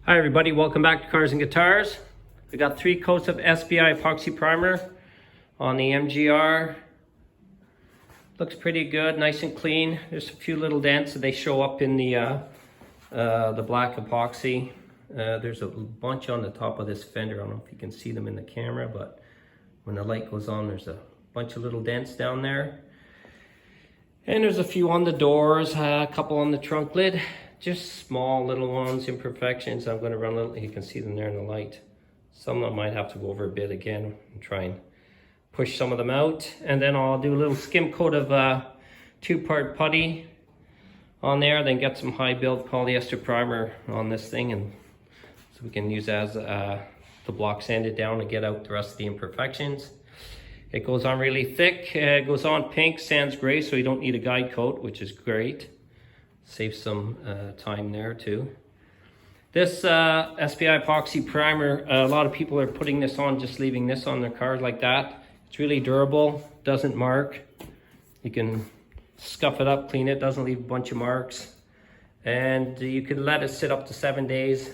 Hi everybody, welcome back to Cars and Guitars. We got 3 coats of SPI epoxy primer on the MGR. Looks pretty good, nice and clean. There's a few little dents that they show up in the black epoxy. There's a bunch on the top of this fender. I don't know if you can see them in the camera, but when the light goes on, there's a bunch of little dents down there. And there's a few on the doors, a couple on the trunk lid. Just small little ones, imperfections. I'm going to run a little, you can see them there in the light. Some of them might have to go over a bit again and try and push some of them out. And then I'll do a little skim coat of 2-part putty on there, then get some high build polyester primer on this thing, and so we can use as the block sanded down to get out the rest of the imperfections. It goes on really thick, it goes on pink, sands gray, so you don't need a guide coat, which is great. Save some time there too. This SPI epoxy primer, a lot of people are putting this on, just leaving this on their cars like that. It's really durable, doesn't mark. You can scuff it up, clean it, doesn't leave a bunch of marks. And you can let it sit up to 7 days,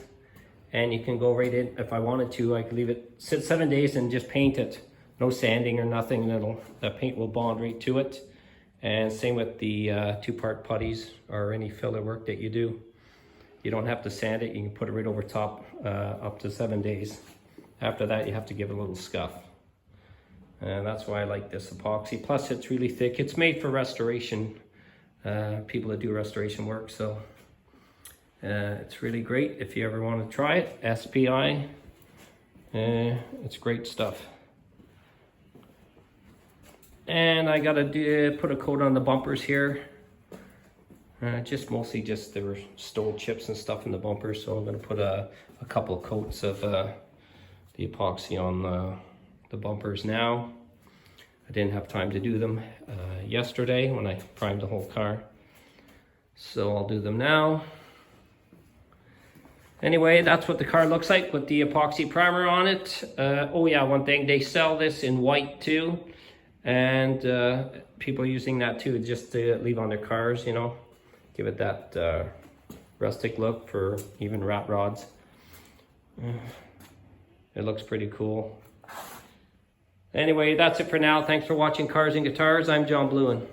and you can go right in. If I wanted to, I could leave it sit 7 days and just paint it. No sanding or nothing, and the paint will bond right to it. And same with the 2-part putties or any filler work that you do. You don't have to sand it, you can put it right over top up to 7 days. After that, you have to give it a little scuff. And that's why I like this epoxy. Plus, it's really thick. It's made for restoration, people that do restoration work. So it's really great if you ever want to try it. SPI, it's great stuff. And I gotta put a coat on the bumpers here. Just mostly just there were stone chips and stuff in the bumpers, so I'm gonna put a couple coats of the epoxy on the bumpers now. I didn't have time to do them yesterday when I primed the whole car, so I'll do them now. Anyway, that's what the car looks like with the epoxy primer on it. Oh yeah, one thing, they sell this in white too. And people are using that too, just to leave on their cars, you know, give it that rustic look for even rat rods. It looks pretty cool. Anyway, that's it for now. Thanks for watching Cars and Guitars. I'm John Bluen.